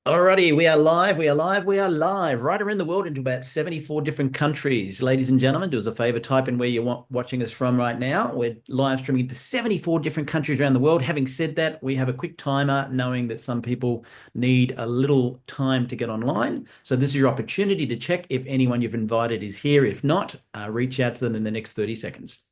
Alrighty, we are live, we are live, we are live right around the world into about 74 different countries. Ladies and gentlemen, do us a favor, type in where you're watching us from right now. We're live streaming to 74 different countries around the world. Having said that, we have a quick timer knowing that some people need a little time to get online. So this is your opportunity to check if anyone you've invited is here. If not, reach out to them in the next 30 seconds.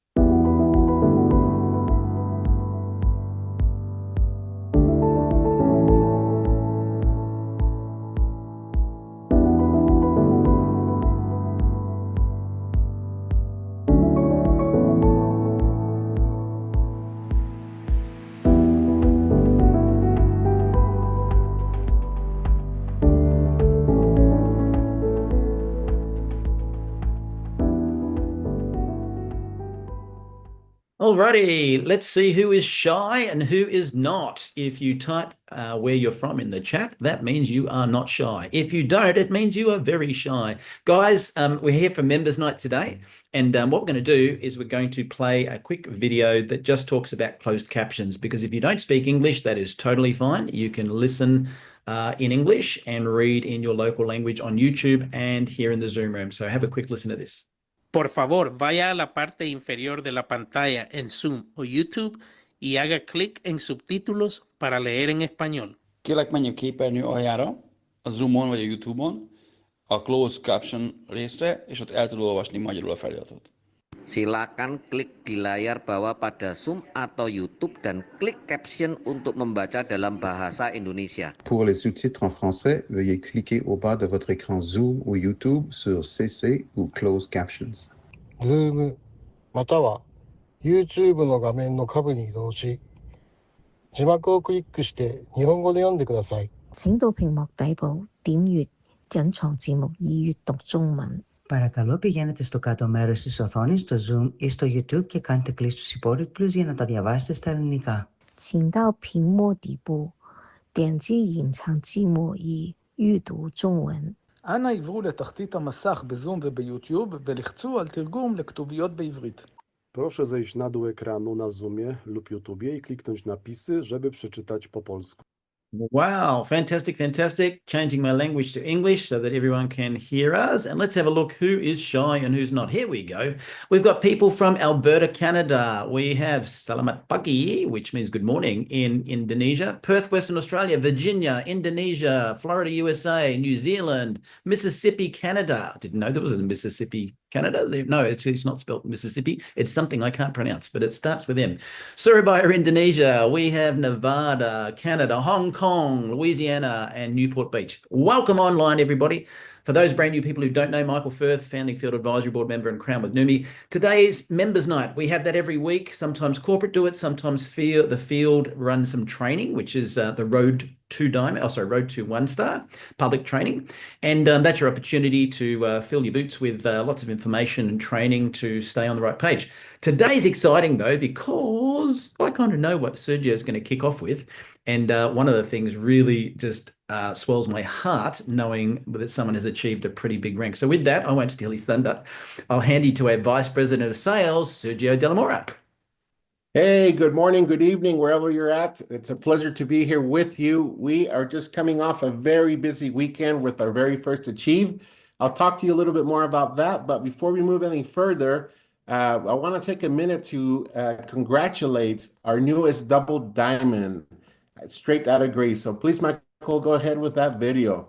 Alrighty, let's see who is shy and who is not. If you type where you're from in the chat, that means you are not shy. If you don't, it means you are very shy. Guys, we're here for Members Night today. And what we're going to do is we're going to play a quick video that just talks about closed captions. Because if you don't speak English, that is totally fine. You can listen in English and read in your local language on YouTube and here in the Zoom room. So have a quick listen to this. Por favor, vaya a la parte inferior de la pantalla en Zoom o YouTube y haga clic en subtítulos para leer en español. Kérlek, menjünk képernyő aljára, a Zoomon vagy a YouTube-on, a Closed Caption részre, és ott el tudod olvasni magyarul a feliratot. Silakan klik di layar bawah pada Zoom atau YouTube dan klik caption untuk membaca dalam bahasa Indonesia. Pour les sous-titres en français, veuillez cliquer au bas de votre écran Zoom ou YouTube sur CC ou Closed Captions. Zoom または YouTube の画面の下部に移動し、字幕をクリックして日本語で読んでください。請到屏幕底部點閱隱藏字幕以閱讀中文。Παρακαλώ πηγαίνετε στο κάτω μέρος της οθόνης, στο Zoom ή στο YouTube και κάντε κλικ στους υπότιτλους για να τα διαβάσετε στα ελληνικά. 請到屏幕底部點擊隱藏字幕以閱讀中文. אנא עברו לתחתית המסך בזום וביוטיוב ולחצו על תרגום לכתוביות בעברית. Proszę zejść na dół ekranu na Zoomie lub YouTubie i kliknąć napisy, żeby przeczytać po polsku. Wow, fantastic, fantastic. Changing my language to English so that everyone can hear us. And let's have a look who is shy and who's not. Here we go. We've got people from Alberta, Canada. We have Selamat Pagi, which means good morning, in Indonesia. Perth, Western Australia, Virginia, Indonesia, Florida, USA, New Zealand, Mississippi, Canada. I didn't know there was a Mississippi, Canada. No, it's not spelled Mississippi. It's something I can't pronounce, but it starts with M. Surabaya, Indonesia. We have Nevada, Canada, Hong Kong, Louisiana, and Newport Beach. Welcome online, everybody. For those brand new people who don't know, Michael Firth, founding Field Advisory Board member and Crown with Numi. Today is Members Night. We have that every week. Sometimes corporate do it. Sometimes the field runs some training, which is the Road to Diamond, Road to One Star public training. And that's your opportunity to fill your boots with lots of information and training to stay on the right page. Today's exciting though, because I kind of know what Sergio is going to kick off with. And one of the things really just swells my heart knowing that someone has achieved a pretty big rank. So with that, I won't steal his thunder. I'll hand you to our Vice President of Sales, Sergio De La Mora. Hey, good morning, good evening, wherever you're at. It's a pleasure to be here with you. We are just coming off a very busy weekend with our very first Achieve. I'll talk to you a little bit more about that. But before we move any further, I want to take a minute to congratulate our newest double diamond, straight out of Greece. So please, Michael, go ahead with that video.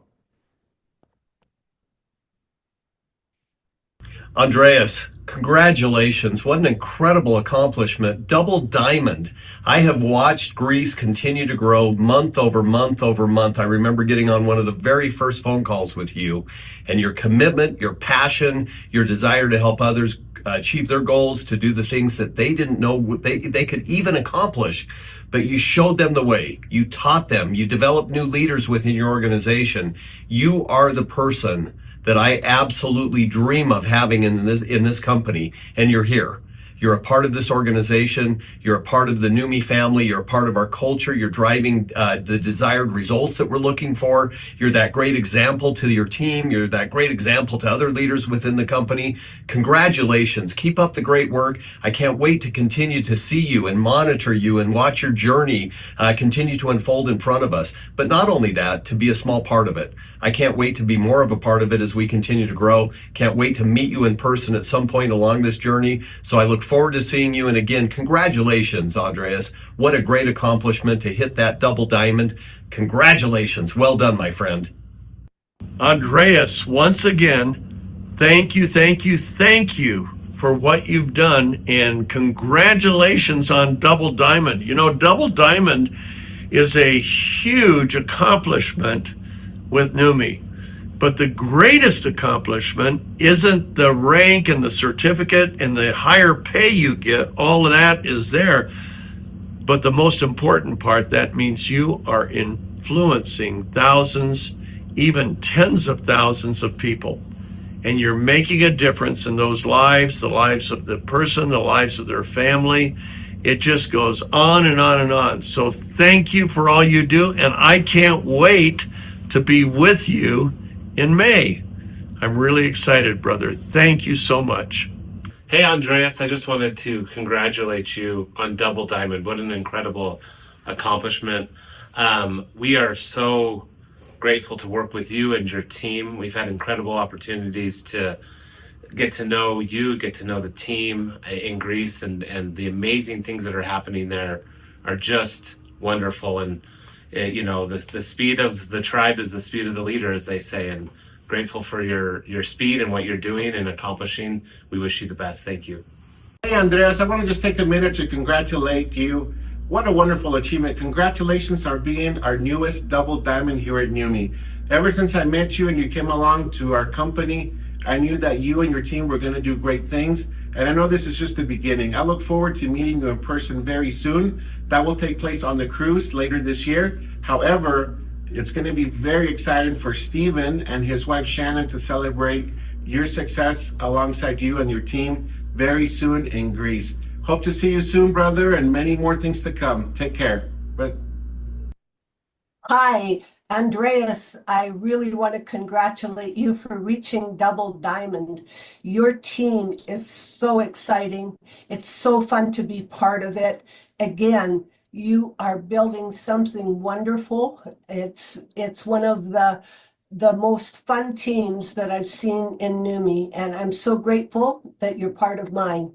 Andreas, congratulations. What an incredible accomplishment. Double diamond. I have watched Greece continue to grow month over month over month. I remember getting on one of the very first phone calls with you, and your commitment, your passion, your desire to help others achieve their goals, to do the things that they didn't know they could even accomplish. But you showed them the way. You taught them. You developed new leaders within your organization. You are the person that I absolutely dream of having in this company, and you're here. You're a part of this organization. You're a part of the Numi family. You're a part of our culture. You're driving the desired results that we're looking for. You're that great example to your team. You're that great example to other leaders within the company. Congratulations. Keep up the great work. I can't wait to continue to see you and monitor you and watch your journey continue to unfold in front of us. But not only that, to be a small part of it. I can't wait to be more of a part of it as we continue to grow. Can't wait to meet you in person at some point along this journey. So I look forward to seeing you. And again, congratulations, Andreas. What a great accomplishment to hit that double diamond. Congratulations. Well done, my friend. Andreas, once again, thank you for what you've done, and congratulations on Double Diamond. You know, Double Diamond is a huge accomplishment with Numi, but the greatest accomplishment isn't the rank and the certificate and the higher pay you get. All of that is there, but the most important part, that means you are influencing thousands, even tens of thousands of people. And you're making a difference in those lives, the lives of the person, the lives of their family. It just goes on and on and on. So thank you for all you do. And I can't wait to be with you in May. I'm really excited, brother. Thank you so much. Hey, Andreas, I just wanted to congratulate you on Double Diamond. What an incredible accomplishment. We are so grateful to work with you and your team. We've had incredible opportunities to get to know you, get to know the team in Greece, and the amazing things that are happening there are just wonderful. And you know, the speed of the tribe is the speed of the leader, as they say, and grateful for your speed and what you're doing and accomplishing. We wish you the best. Thank you. Hey, Andreas, I want to just take a minute to congratulate you. What a wonderful achievement. Congratulations on being our newest double diamond here at Numi. Ever since I met you and you came along to our company, I knew that you and your team were going to do great things. And I know this is just the beginning. I look forward to meeting you in person very soon. That will take place on the cruise later this year. However, it's going to be very exciting for Stephen and his wife Shannon to celebrate your success alongside you and your team very soon in Greece. Hope to see you soon, brother, and many more things to come. Take care. Hi, Andreas. I really want to congratulate you for reaching Double Diamond. Your team is so exciting. It's so fun to be part of it. Again, you are building something wonderful. It's one of the most fun teams that I've seen in Numi, and I'm so grateful that you're part of mine.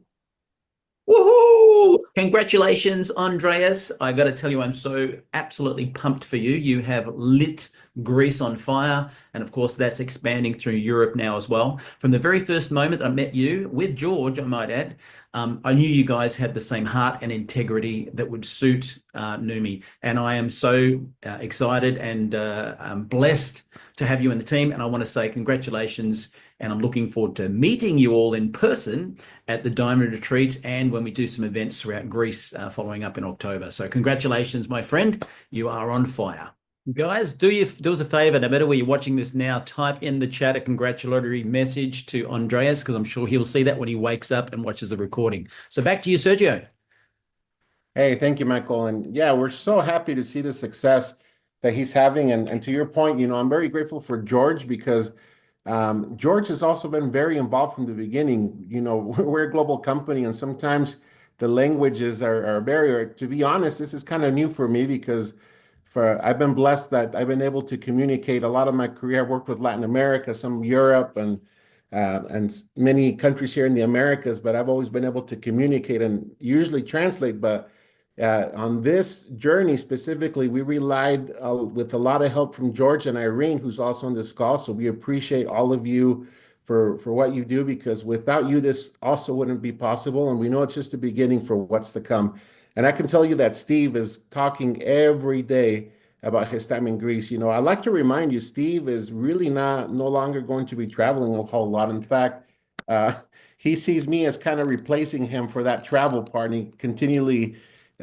Woohoo! Congratulations, Andreas. I got to tell you, I'm so absolutely pumped for you. You have lit Greece on fire. And of course, that's expanding through Europe now as well. From the very first moment I met you, with George, I might add, I knew you guys had the same heart and integrity that would suit Numi. And I am so excited and I'm blessed to have you in the team. And I want to say congratulations. And I'm looking forward to meeting you all in person at the Diamond Retreat and when we do some events throughout Greece following up in October. So congratulations, my friend. You are on fire. Guys, do us a favor, no matter where you're watching this now, type in the chat a congratulatory message to Andreas, because I'm sure he'll see that when he wakes up and watches the recording. So back to you, Sergio. Hey, thank you, Michael. And yeah, we're so happy to see the success that he's having. And to your point, you know, I'm very grateful for George because George has also been very involved from the beginning. You know, we're a global company and sometimes the languages are a barrier. To be honest, this is kind of new for me because I've been blessed that I've been able to communicate a lot of my career. I've worked with Latin America, some Europe, and many countries here in the Americas, but I've always been able to communicate and usually translate. But on this journey specifically, we relied with a lot of help from George and Irene, who's also on this call. So we appreciate all of you for what you do, because without you, this also wouldn't be possible. And we know it's just the beginning for what's to come. And I can tell you that Steve is talking every day about his time in Greece. You know, I'd like to remind you, Steve is really no longer going to be traveling a whole lot. In fact, he sees me as kind of replacing him for that travel part, and he continually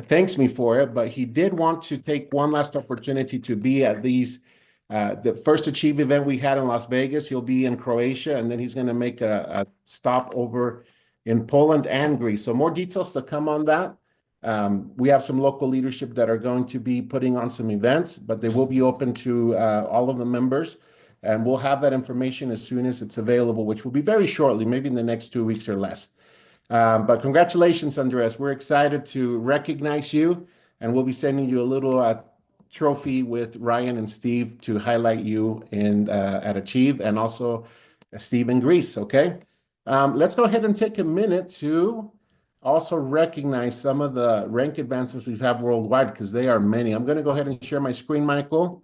thanks me for it. But he did want to take one last opportunity to be at these, the first Achieve event we had in Las Vegas. He'll be in Croatia, and then he's going to make a stop over in Poland and Greece. So more details to come on that. We have some local leadership that are going to be putting on some events, but they will be open to all of the members. And we'll have that information as soon as it's available, which will be very shortly, maybe in the next 2 weeks or less. But congratulations, Andreas. We're excited to recognize you, and we'll be sending you a little trophy with Ryan and Steve to highlight you at Achieve, and also Steve in Greece, okay? Let's go ahead and take a minute to also recognize some of the rank advancements we've had worldwide, because they are many. I'm going to go ahead and share my screen, Michael,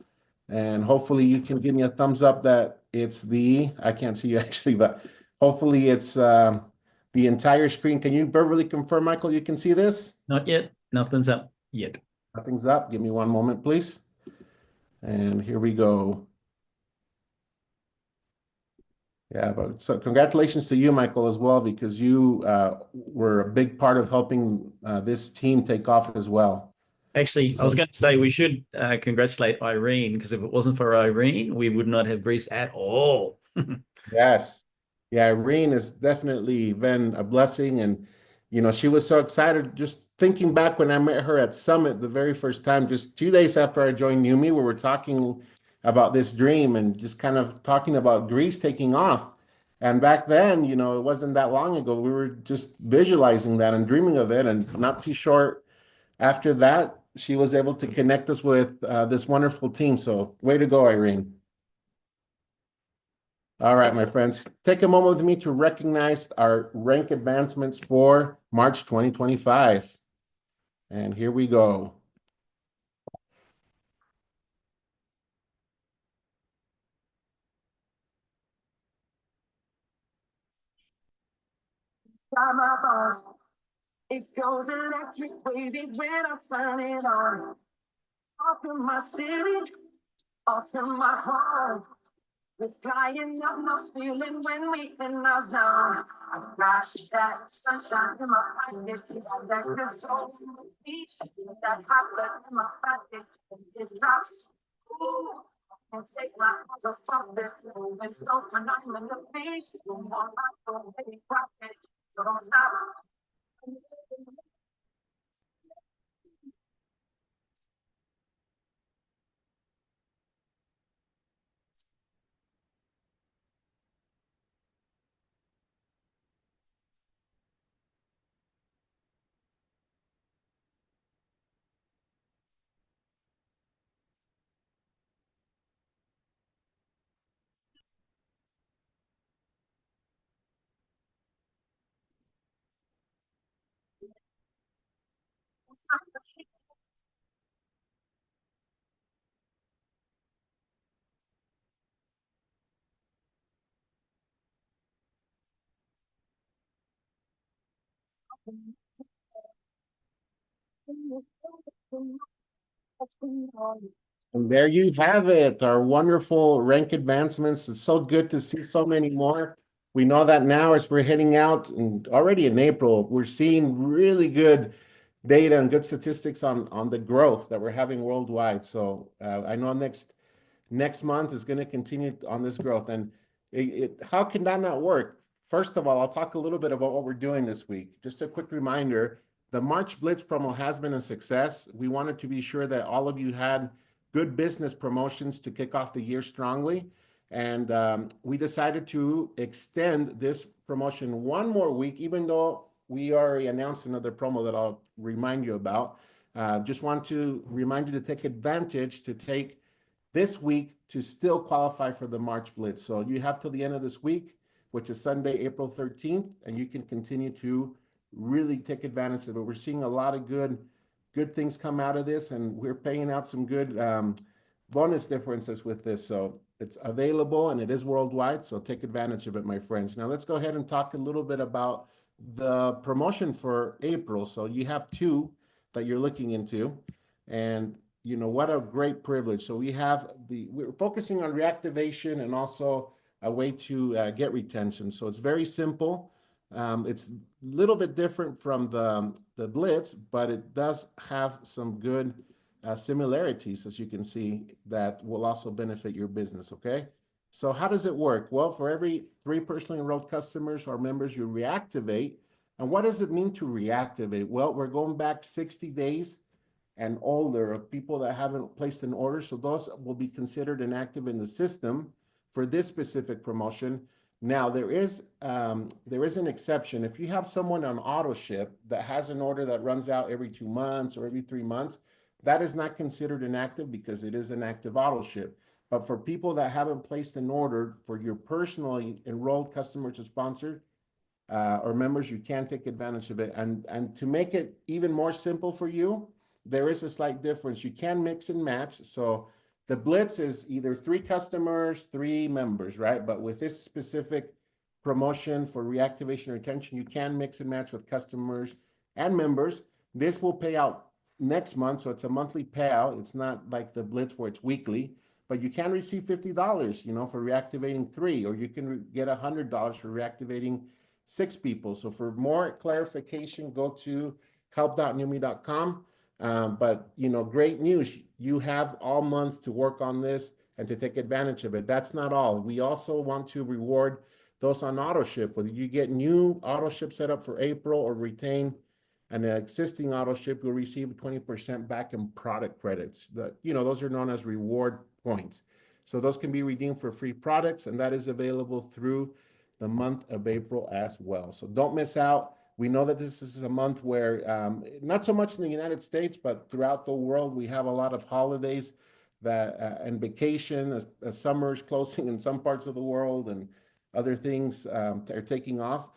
and hopefully you can give me a thumbs up that it's I can't see you actually, but hopefully it's the entire screen. Can you verbally confirm, Michael, you can see this? Not yet. Nothing's up yet. Nothing's up. Give me one moment, please. And here we go. Yeah, but so congratulations to you, Michael, as well, because you were a big part of helping this team take off as well. Actually, I was going to say we should congratulate Irene, because if it wasn't for Irene, we would not have Greece at all. Yes. Yeah, Irene has definitely been a blessing. And, you know, she was so excited. Just thinking back when I met her at Summit the very first time, just 2 days after I joined Yumi, we were talking about this dream and just kind of talking about Greece taking off. And back then, you know, it wasn't that long ago. We were just visualizing that and dreaming of it. And not too short after that, she was able to connect us with this wonderful team. So way to go, Irene. All right, my friends, take a moment with me to recognize our rank advancements for March 2025. And here we go. It goes electric wavy when I turn it on. Off in my city, off in my home. We're flying up no ceiling when we in our zone. I got that sunshine in my pocket, that good soul in the beach, that hot blood in my pocket, it drops. Ooh, and take my hands off of it, moving so phenomenally. One more life, don't baby rocket, so don't stop. And there you have it, our wonderful rank advancements. It's so good to see so many more. We know that now as we're heading out, and already in April, we're seeing really good data and good statistics on the growth that we're having worldwide. So I know next month is going to continue on this growth. And how can that not work? First of all, I'll talk a little bit about what we're doing this week. Just a quick reminder, the March Blitz promo has been a success. We wanted to be sure that all of you had good business promotions to kick off the year strongly. And we decided to extend this promotion one more week, even though we already announced another promo that I'll remind you about. Just want to remind you to take advantage to take this week to still qualify for the March Blitz. So you have till the end of this week, which is Sunday, April 13th, and you can continue to really take advantage of it. We're seeing a lot of good things come out of this, and we're paying out some good bonus differences with this. So it's available and it is worldwide. So take advantage of it, my friends. Now let's go ahead and talk a little bit about the promotion for April. So you have two that you're looking into, and you know what a great privilege. So we're focusing on reactivation and also a way to get retention. So it's very simple. It's a little bit different from the Blitz, but it does have some good similarities, as you can see, that will also benefit your business, okay? So how does it work? Well, for every 3 personally enrolled customers or members you reactivate, And what does it mean to reactivate? Well, we're going back 60 days and older of people that haven't placed an order. So those will be considered inactive in the system for this specific promotion. Now, there is an exception. If you have someone on auto ship that has an order that runs out every 2 months or every 3 months, that is not considered inactive because it is an active auto ship. But for people that haven't placed an order for your personally enrolled customers or sponsored or members, you can take advantage of it. And to make it even more simple for you, there is a slight difference. You can mix and match. So the Blitz is either 3 customers, 3 members, right? But with this specific promotion for reactivation or retention, you can mix and match with customers and members. This will pay out next month, so it's a monthly payout. It's not like the Blitz where it's weekly, but you can receive $50, you know, for reactivating 3, or you can get $100 for reactivating 6 people. So for more clarification, go to help.newme.com. But, you know, great news. You have all month to work on this and to take advantage of it. That's not all. We also want to reward those on auto ship. Whether you get new auto ship set up for April or retain an existing auto ship, you'll receive 20% back in product credits. You know, those are known as reward points. So those can be redeemed for free products, and that is available through the month of April as well. So don't miss out. We know that this is a month where, not so much in the United States, but throughout the world, we have a lot of holidays that and vacation, as summer is closing in some parts of the world, and other things are taking off.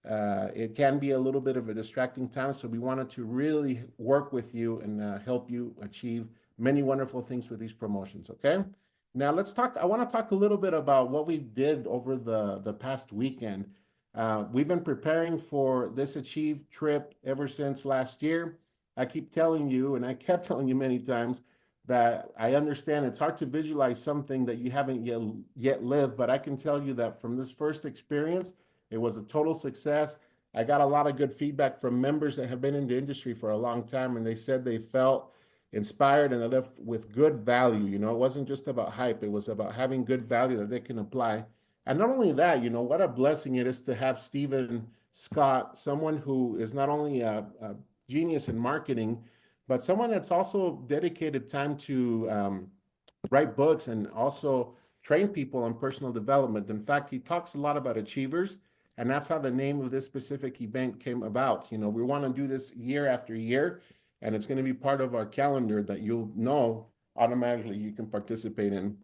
It can be a little bit of a distracting time, so we wanted to really work with you and help you achieve many wonderful things with these promotions, okay? Now let's talk, I want to talk a little bit about what we did over the past weekend. We've been preparing for this Achieve trip ever since last year. I keep telling you, and I kept telling you many times, that I understand it's hard to visualize something that you haven't yet lived, but I can tell you that from this first experience, it was a total success. I got a lot of good feedback from members that have been in the industry for a long time, and they said they felt inspired and they left with good value. You know, it wasn't just about hype. It was about having good value that they can apply. And not only that, you know, what a blessing it is to have Stephen Scott, someone who is not only a genius in marketing, but someone that's also dedicated time to write books and also train people on personal development. In fact, he talks a lot about achievers, and that's how the name of this specific event came about. You know, we want to do this year after year, and it's going to be part of our calendar that you'll know automatically you can participate in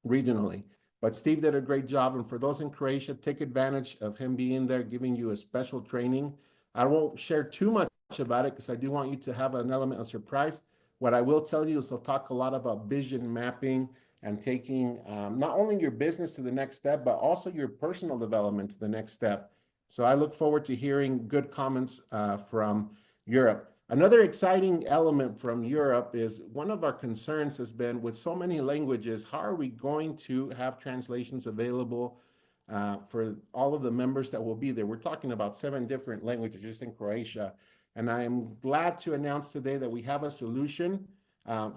regionally. But Steve did a great job, and for those in Croatia, take advantage of him being there, giving you a special training. I won't share too much about it because I do want you to have an element of surprise. What I will tell you is he'll talk a lot about vision mapping and taking not only your business to the next step, but also your personal development to the next step. So I look forward to hearing good comments from Europe. Another exciting element from Europe is one of our concerns has been with so many languages, how are we going to have translations available for all of the members that will be there? We're talking about 7 different languages just in Croatia. And I am glad to announce today that we have a solution.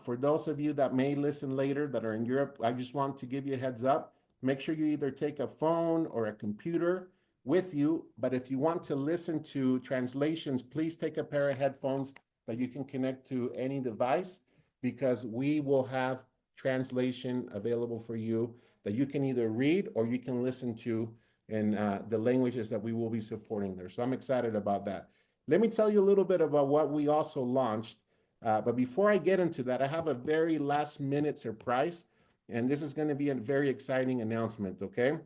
For those of you that may listen later that are in Europe, I just want to give you a heads up. Make sure you either take a phone or a computer with you, but if you want to listen to translations, please take a pair of headphones that you can connect to any device, because we will have translation available for you that you can either read or you can listen to in the languages that we will be supporting there. So I'm excited about that. Let me tell you a little bit about what we also launched. But before I get into that, I have a very last minute surprise, and this is going to be a very exciting announcement, okay?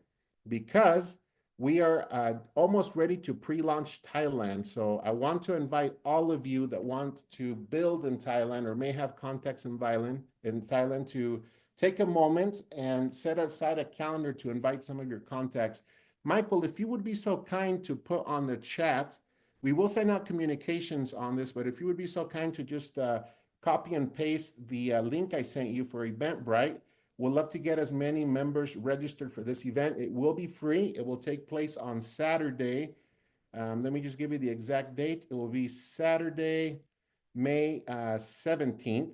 Because we are almost ready to pre-launch Thailand. So I want to invite all of you that want to build in Thailand or may have contacts in Thailand to take a moment and set aside a calendar to invite some of your contacts. Michael, if you would be so kind to put on the chat, we will send out communications on this, but if you would be so kind to just copy and paste the link I sent you for Eventbrite. We'd love to get as many members registered for this event. It will be free. It will take place on Saturday. Let me just give you the exact date. It will be Saturday, May 17th,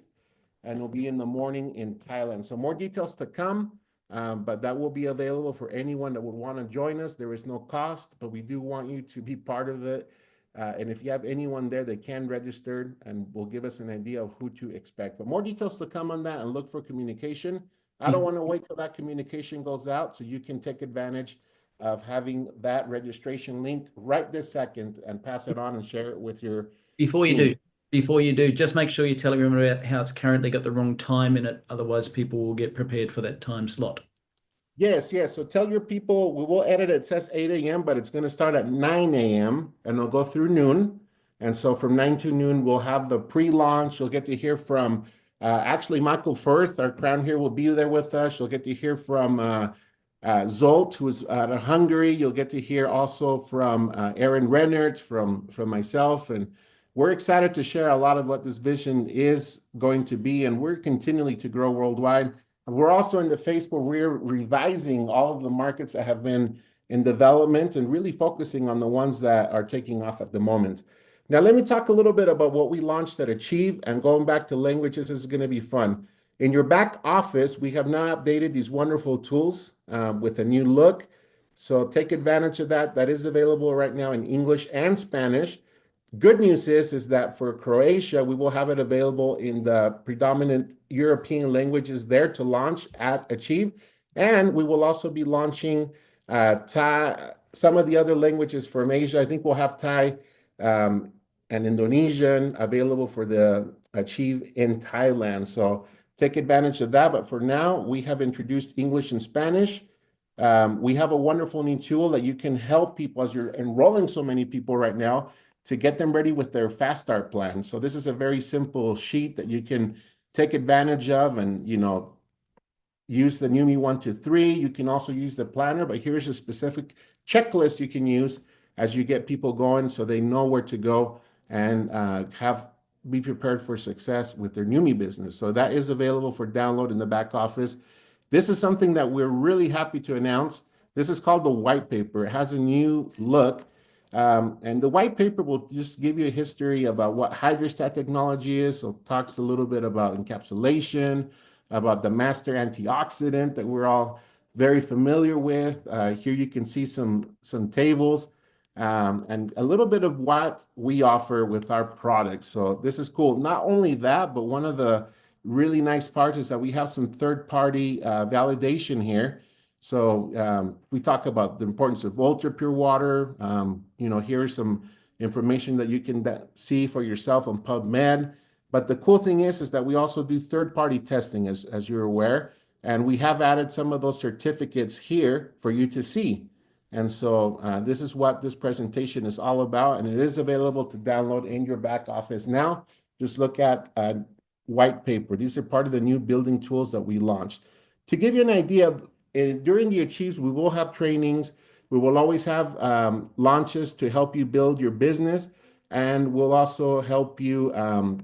and it'll be in the morning in Thailand. So more details to come, but that will be available for anyone that would want to join us. There is no cost, but we do want you to be part of it. And if you have anyone there that can register, and will give us an idea of who to expect. But more details to come on that, and look for communication. I don't want to wait till that communication goes out, so you can take advantage of having that registration link right this second and pass it on and share it with your Before you team. do, just make sure you tell everyone about how it's currently got the wrong time in it. Otherwise, people will get prepared for that time slot. Yes, yes. So tell your people, we will edit it. It says 8 a.m., but it's going to start at 9 a.m. and it'll go through noon. And so from 9 to noon, we'll have the pre-launch. You'll get to hear from actually Michael Firth, our crown here, will be there with us. You'll get to hear from Zolt, who's out of Hungary. You'll get to hear also from Aaron Rennert, from myself. And we're excited to share a lot of what this vision is going to be. And we're continually to grow worldwide. We're also in the phase where we're revising all of the markets that have been in development and really focusing on the ones that are taking off at the moment. Now, let me talk a little bit about what we launched at Achieve, and going back to languages, this is going to be fun. In your back office, we have now updated these wonderful tools with a new look. So take advantage of that. That is available right now in English and Spanish. Good news is that for Croatia, we will have it available in the predominant European languages there to launch at Achieve. And we will also be launching Thai, some of the other languages from Asia. I think we'll have Thai and Indonesian available for the Achieve in Thailand. So take advantage of that. But for now, we have introduced English and Spanish. We have a wonderful new tool that you can help people as you're enrolling so many people right now to get them ready with their Fast Start plan. So this is a very simple sheet that you can take advantage of and, use the NUMMI 1 to 3. You can also use the planner, but here's a specific checklist you can use as you get people going so they know where to go and be prepared for success with their NUMMI business. So that is available for download in the back office. This is something that we're really happy to announce. This is called the white paper. It has a new look. And the white paper will just give you a history about what hydrostat technology is. So it talks a little bit about encapsulation, about the master antioxidant that we're all very familiar with. Here you can see some tables and a little bit of what we offer with our products. So this is cool. Not only that, but one of the really nice parts is that we have some third-party validation here. So we talk about the importance of ultra pure water. Here's some information that you can see for yourself on PubMed. But the cool thing is that we also do third-party testing, as you're aware. And we have added some of those certificates here for you to see. And so this is what this presentation is all about. And it is available to download in your back office now. Just look at white paper. These are part of the new building tools that we launched. To give you an idea, during the Achieves, we will have trainings. We will always have launches to help you build your business, and we'll also help you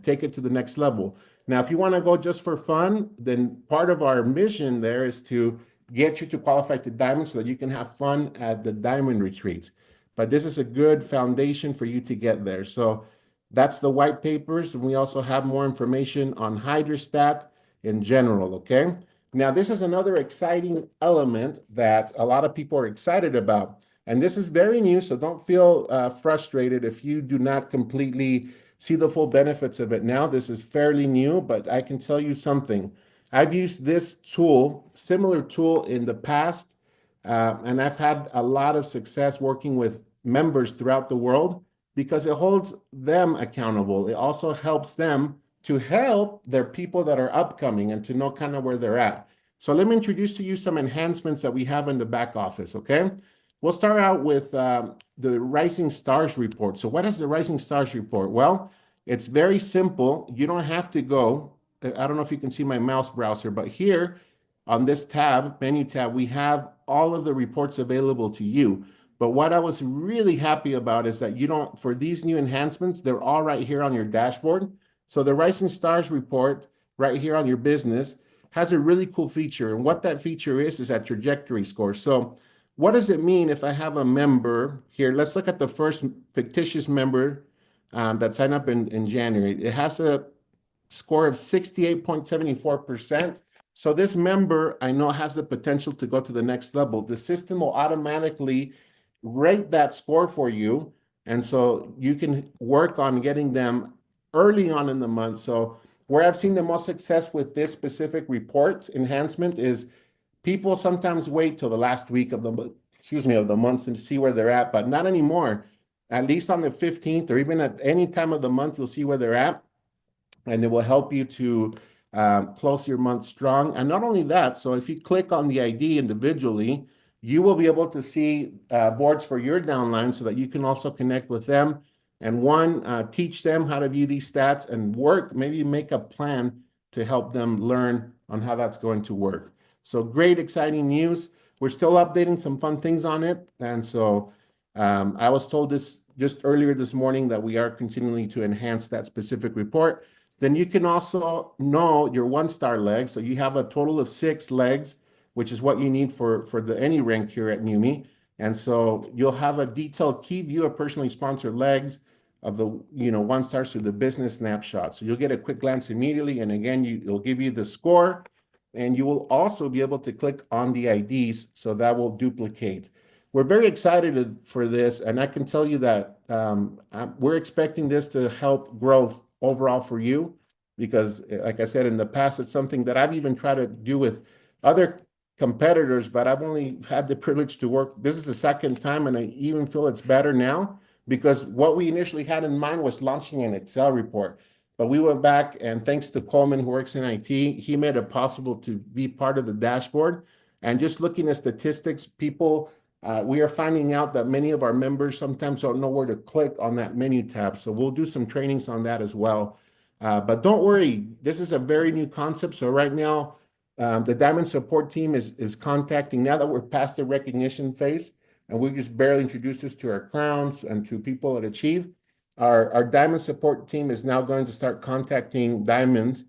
take it to the next level. Now, if you want to go just for fun, then part of our mission there is to get you to qualify to Diamond so that you can have fun at the Diamond retreats. But this is a good foundation for you to get there. So that's the white papers, and we also have more information on hydrostat in general, okay? Now, this is another exciting element that a lot of people are excited about. And this is very new, so don't feel frustrated if you do not completely see the full benefits of it now. This is fairly new, but I can tell you something. I've used this tool, similar tool in the past, and I've had a lot of success working with members throughout the world because it holds them accountable. It also helps them to help their people that are upcoming and to know kind of where they're at. So let me introduce to you some enhancements that we have in the back office, okay? We'll start out with the Rising Stars report. So what is the Rising Stars report? Well, it's very simple. You don't have to go. I don't know if you can see my mouse browser, but here on this tab, menu tab, we have all of the reports available to you. But what I was really happy about is that for these new enhancements, they're all right here on your dashboard. So the Rising Stars report right here on your business has a really cool feature. And what that feature is that trajectory score. So what does it mean if I have a member here? Let's look at the first fictitious member that signed up in January. It has a score of 68.74%. So this member, I know, has the potential to go to the next level. The system will automatically rate that score for you And so you can work on getting them early on in the month. So where I've seen the most success with this specific report enhancement is people sometimes wait till the last week of the month to see where they're at, but not anymore. At least on the 15th or even at any time of the month, you'll see where they're at, and it will help you to close your month strong. And not only that, so if you click on the ID individually, you will be able to see boards for your downline so that you can also connect with them and teach them how to view these stats and maybe make a plan to help them learn on how that's going to work. So great, exciting news. We're still updating some fun things on it. And so I was told this just earlier this morning that we are continuing to enhance that specific report. Then you can also know your 1-star legs. So you have a total of 6 legs, which is what you need for any rank here at NUMMI. And so you'll have a detailed key view of personally sponsored legs of the 1-stars through the business snapshot. So you'll get a quick glance immediately. And again, it'll give you the score. And you will also be able to click on the IDs, so that will duplicate. We're very excited for this, and I can tell you that we're expecting this to help growth overall for you, because like I said in the past, it's something that I've even tried to do with other competitors, but I've only had the privilege to work. This is the second time, and I even feel it's better now, because what we initially had in mind was launching an Excel report. But we went back, and thanks to Coleman, who works in IT, he made it possible to be part of the dashboard. And just looking at statistics, we are finding out that many of our members sometimes don't know where to click on that menu tab. So we'll do some trainings on that as well. But don't worry, this is a very new concept. So right now, the Diamond support team is contacting, now that we're past the recognition phase, and we just barely introduced this to our crowns and to people at Achieve. Our Diamond support team is now going to start contacting Diamonds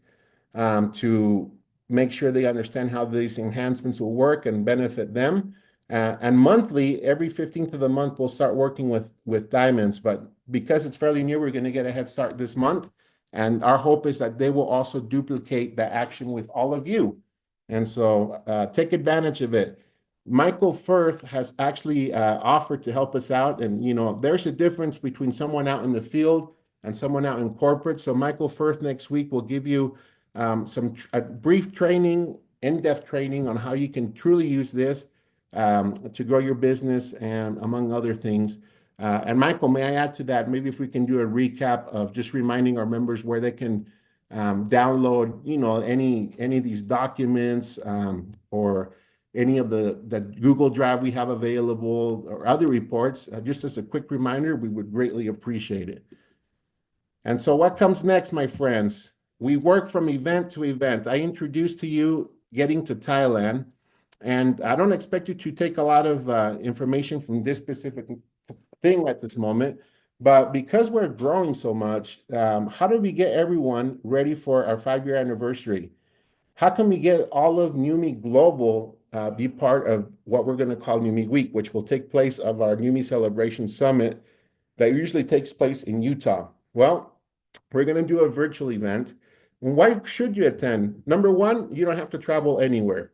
to make sure they understand how these enhancements will work and benefit them. And monthly, every 15th of the month, we'll start working with Diamonds. But because it's fairly new, we're going to get a head start this month. And our hope is that they will also duplicate the action with all of you. And so take advantage of it. Michael Firth has actually offered to help us out. And, there's a difference between someone out in the field and someone out in corporate. So Michael Firth next week will give you a brief training, in-depth training on how you can truly use this to grow your business and among other things. And Michael, may I add to that, maybe if we can do a recap of just reminding our members where they can download, any of these documents or any of the Google Drive we have available or other reports. Just as a quick reminder, we would greatly appreciate it. And so what comes next, my friends? We work from event to event. I introduced to you getting to Thailand, and I don't expect you to take a lot of information from this specific thing at this moment, but because we're growing so much, how do we get everyone ready for our 5-year anniversary? How can we get all of NUMMI Global be part of what we're going to call NUMMI Week, which will take place of our NUMMI Celebration Summit that usually takes place in Utah? Well, we're going to do a virtual event. Why should you attend? Number one, you don't have to travel anywhere.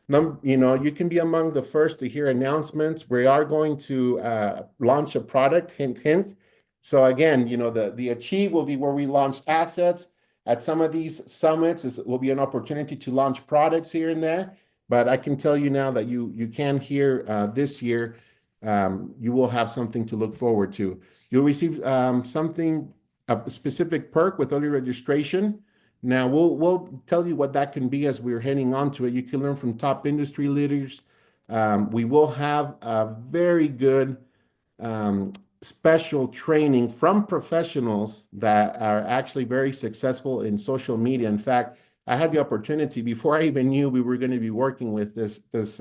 You can be among the first to hear announcements. We are going to launch a product, hint, hint. So again, the Achieve will be where we launch assets. At some of these summits, it will be an opportunity to launch products here and there. But I can tell you now that you can hear this year, you will have something to look forward to. You'll receive a specific perk with early registration. Now, we'll tell you what that can be as we're heading on to it. You can learn from top industry leaders. We will have a very good special training from professionals that are actually very successful in social media. In fact, I had the opportunity, before I even knew we were going to be working with this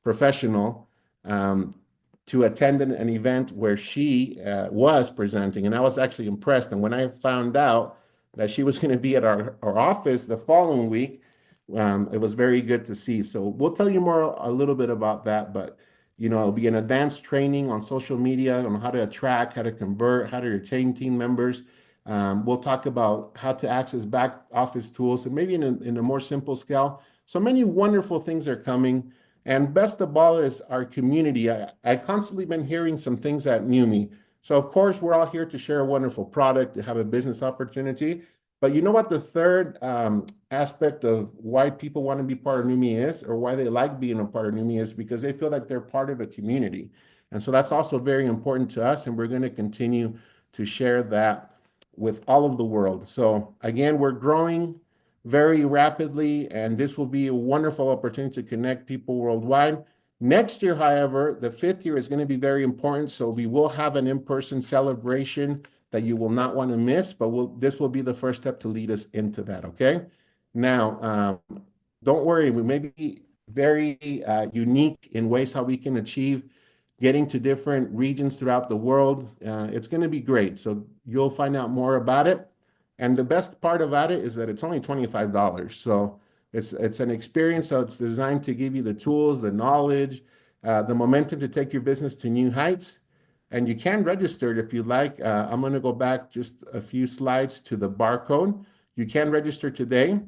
professional, to attend an event where she was presenting, and I was actually impressed. And when I found out that she was going to be at our office the following week, it was very good to see. So we'll tell you a little bit about that, but it'll be an advanced training on social media, on how to attract, how to convert, how to retain team members. We'll talk about how to access back office tools, and maybe in a more simple scale. So many wonderful things are coming. And best of all is our community. I constantly been hearing some things at NUMMI. So of course, we're all here to share a wonderful product, to have a business opportunity. But you know what the third aspect of why people want to be part of Numi is, or why they like being a part of Numi is because they feel like they're part of a community. And so that's also very important to us, and we're going to continue to share that with all of the world. So again, we're growing very rapidly, and this will be a wonderful opportunity to connect people worldwide. Next year, however, the 5th year is going to be very important. So we will have an in-person celebration that you will not want to miss, but this will be the first step to lead us into that, okay? Now, don't worry, we may be very unique in ways how we can achieve getting to different regions throughout the world. It's going to be great. So you'll find out more about it. And the best part about it is that it's only $25. So it's an experience. So it's designed to give you the tools, the knowledge, the momentum to take your business to new heights. And you can register it if you like. I'm going to go back just a few slides to the barcode. You can register today.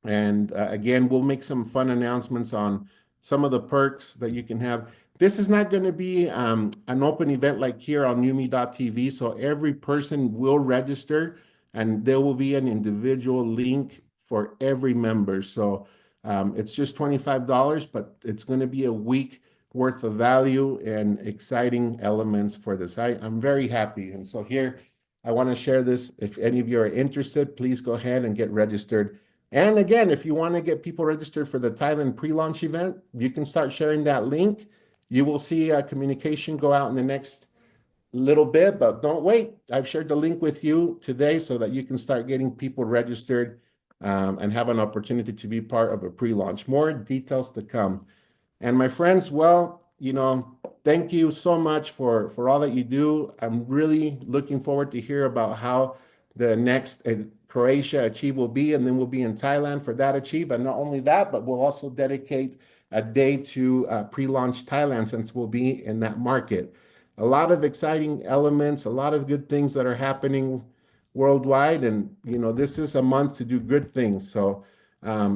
And again, we'll make some fun announcements on some of the perks that you can have. This is not going to be an open event like here on Numi.tv. So every person will register, and there will be an individual link for every member. So it's just $25, but it's going to be a week worth of value and exciting elements for this. I'm very happy. And so here, I want to share this. If any of you are interested, please go ahead and get registered. And again, if you want to get people registered for the Thailand pre-launch event, you can start sharing that link. You will see a communication go out in the next little bit, but don't wait. I've shared the link with you today so that you can start getting people registered and have an opportunity to be part of a pre-launch. More details to come. And my friends, well, you know, thank you so much for all that you do. I'm really looking forward to hear about how the next Croatia Achieve will be, and then we'll be in Thailand for that Achieve. And not only that, but we'll also dedicate a day to pre-launch Thailand, since we'll be in that market. A lot of exciting elements, a lot of good things that are happening worldwide. And, you know, this is a month to do good things. So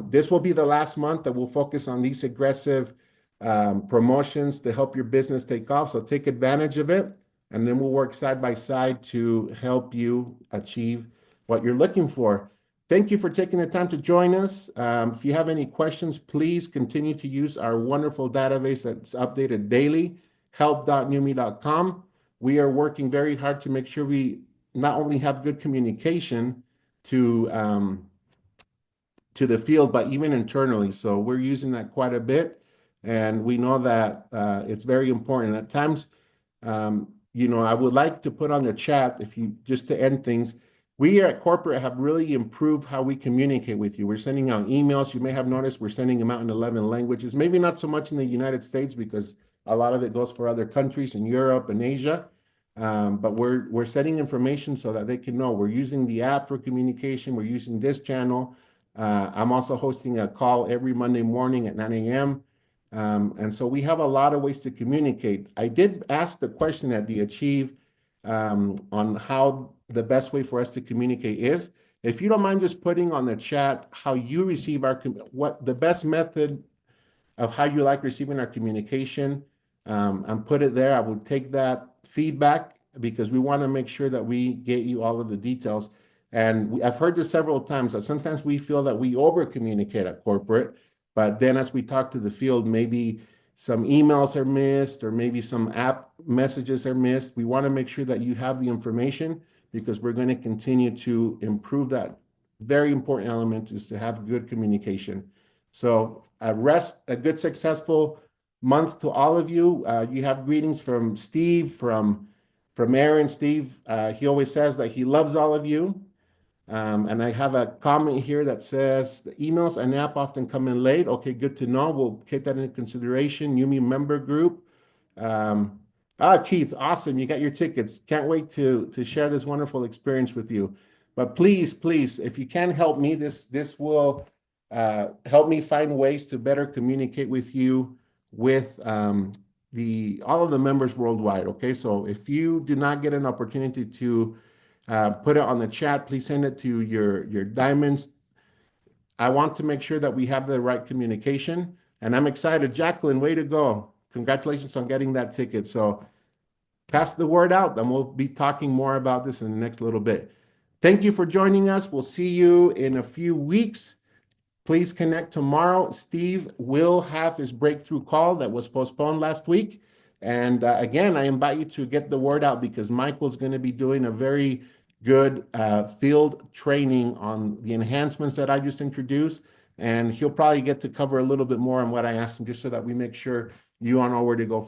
this will be the last month that we'll focus on these aggressive promotions to help your business take off. So take advantage of it. And then we'll work side by side to help you achieve what you're looking for. Thank you for taking the time to join us. If you have any questions, please continue to use our wonderful database that's updated daily, help.numi.com. We are working very hard to make sure we not only have good communication to the field, but even internally. So we're using that quite a bit. And we know that it's very important. At times, you know, I would like to put on the chat, if you just to end things, we at corporate have really improved how we communicate with you. We're sending out emails. You may have noticed we're sending them out in 11 languages, maybe not so much in the United States because a lot of it goes for other countries in Europe and Asia. But we're sending information so that they can know. We're using the app for communication. We're using this channel. I'm also hosting a call every Monday morning at 9 a.m. And so we have a lot of ways to communicate. I did ask the question at the Achieve on how the best way for us to communicate is. If you don't mind just putting on the chat how you receive what the best method of how you like receiving our communication, and put it there. I will take that feedback because we want to make sure that we get you all of the details. And I've heard this several times that sometimes we feel that we over communicate at corporate, but then as we talk to the field, maybe some emails are missed or maybe some app messages are missed. We want to make sure that you have the information because we're going to continue to improve that. Very important element is to have good communication. So a good, successful month to all of you. You have greetings from Steve, from Aaron. Steve, he always says that he loves all of you. And I have a comment here that says the emails and app often come in late. Okay, good to know. We'll take that into consideration. Numi member group. Keith, awesome. You got your tickets. Can't wait to share this wonderful experience with you. But please, if you can help me, this will help me find ways to better communicate with you with all of the members worldwide. Okay, so if you do not get an opportunity to put it on the chat, please send it to your diamonds. I want to make sure that we have the right communication, and I'm excited. Jacqueline, way to go. Congratulations on getting that ticket. So pass the word out, then we'll be talking more about this in the next little bit. Thank you for joining us. We'll see you in a few weeks. Please connect tomorrow. Steve will have his breakthrough call that was postponed last week. And again, I invite you to get the word out because Michael's going to be doing a very good field training on the enhancements that I just introduced. And he'll probably get to cover a little bit more on what I asked him, just so that we make sure you all know where to go